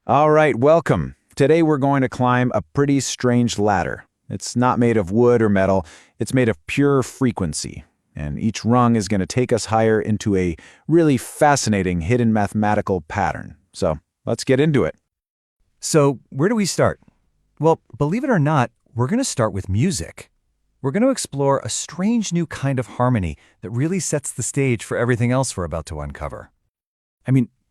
All right, welcome. Today we're going to climb a pretty strange ladder. It's not made of wood or metal, it's made of pure frequency. And each rung is going to take us higher into a really fascinating hidden mathematical pattern. So let's get into it. So, where do we start? Well, believe it or not, we're going to start with music. We're going to explore a strange new kind of harmony that really sets the stage for everything else we're about to uncover.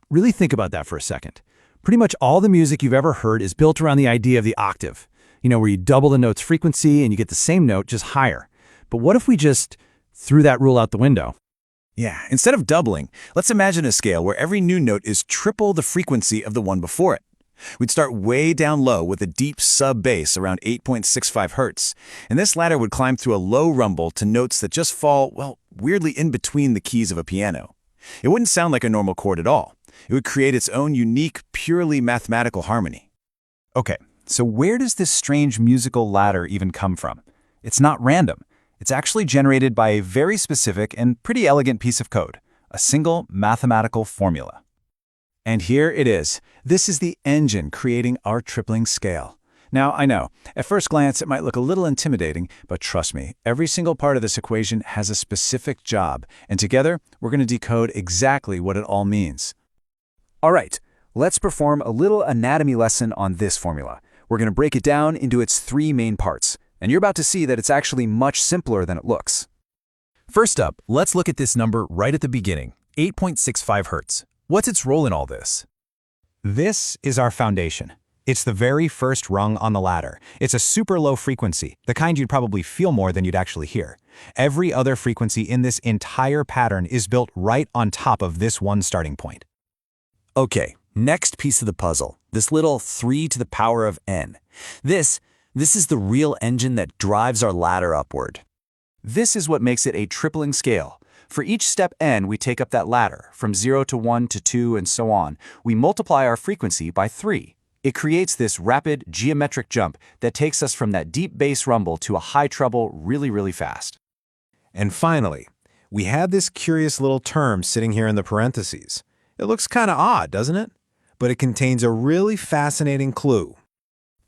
Really think about that for a second. Pretty much all the music you've ever heard is built around the idea of the octave. Where you double the note's frequency and you get the same note, just higher. But what if we just threw that rule out the window? Yeah, instead of doubling, let's imagine a scale where every new note is triple the frequency of the one before it. We'd start way down low with a deep sub-bass around 8.65 hertz, and this ladder would climb through a low rumble to notes that just fall, well, weirdly in between the keys of a piano. It wouldn't sound like a normal chord at all. It would create its own unique, purely mathematical harmony. Okay, so where does this strange musical ladder even come from? It's not random. It's actually generated by a very specific and pretty elegant piece of code, a single mathematical formula. And here it is. This is the engine creating our tripling scale. Now, I know, at first glance it might look a little intimidating, but trust me, every single part of this equation has a specific job, and together we're going to decode exactly what it all means. All right, let's perform a little anatomy lesson on this formula. We're going to break it down into its three main parts, and you're about to see that it's actually much simpler than it looks. First up, let's look at this number right at the beginning, 8.65 hertz. What's its role in all this? This is our foundation. It's the very first rung on the ladder. It's a super low frequency, the kind you'd probably feel more than you'd actually hear. Every other frequency in this entire pattern is built right on top of this one starting point. Okay, next piece of the puzzle, this little 3 to the power of n. This is the real engine that drives our ladder upward. This is what makes it a tripling scale. For each step n, we take up that ladder, from 0 to 1 to 2 and so on. We multiply our frequency by 3. It creates this rapid geometric jump that takes us from that deep bass rumble to a high treble really fast. And finally, we have this curious little term sitting here in the parentheses. It looks kind of odd, doesn't it? But it contains a really fascinating clue.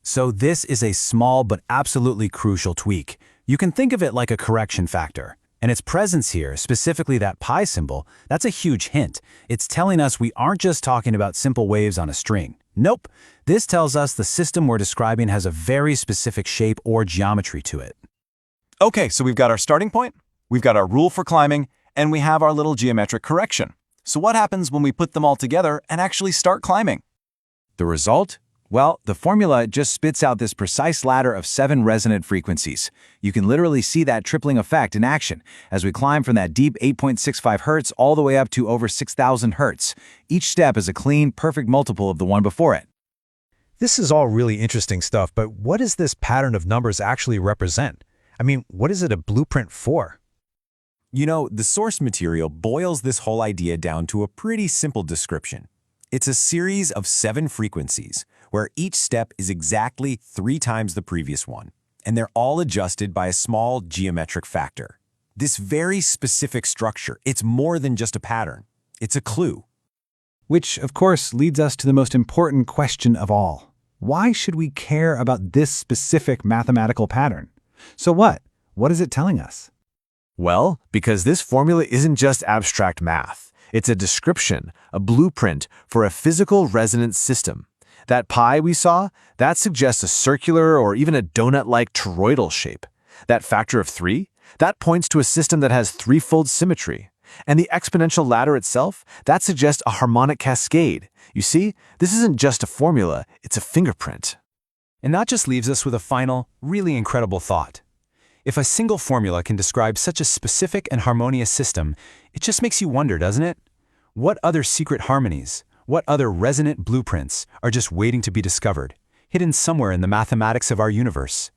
So this is a small but absolutely crucial tweak. You can think of it like a correction factor. And its presence here, specifically that pi symbol, that's a huge hint. It's telling us we aren't just talking about simple waves on a string. Nope. This tells us the system we're describing has a very specific shape or geometry to it. Okay, so we've got our starting point, we've got our rule for climbing, and we have our little geometric correction. So what happens when we put them all together and actually start climbing? The result? Well, the formula just spits out this precise ladder of 7 resonant frequencies. You can literally see that tripling effect in action as we climb from that deep 8.65 hertz all the way up to over 6,000 hertz. Each step is a clean, perfect multiple of the one before it. This is all really interesting stuff, but what does this pattern of numbers actually represent? What is it a blueprint for? The source material boils this whole idea down to a pretty simple description. It's a series of 7 frequencies, where each step is exactly 3 times the previous one, and they're all adjusted by a small geometric factor. This very specific structure, it's more than just a pattern. It's a clue. Which, of course, leads us to the most important question of all. Why should we care about this specific mathematical pattern? So what? What is it telling us? Well, because this formula isn't just abstract math. It's a description, a blueprint for a physical resonance system. That pi we saw, that suggests a circular or even a donut-like toroidal shape. That factor of 3, that points to a system that has threefold symmetry. And the exponential ladder itself, that suggests a harmonic cascade. You see, this isn't just a formula, it's a fingerprint. And that just leaves us with a final, really incredible thought. If a single formula can describe such a specific and harmonious system, it just makes you wonder, doesn't it? What other secret harmonies, what other resonant blueprints are just waiting to be discovered, hidden somewhere in the mathematics of our universe?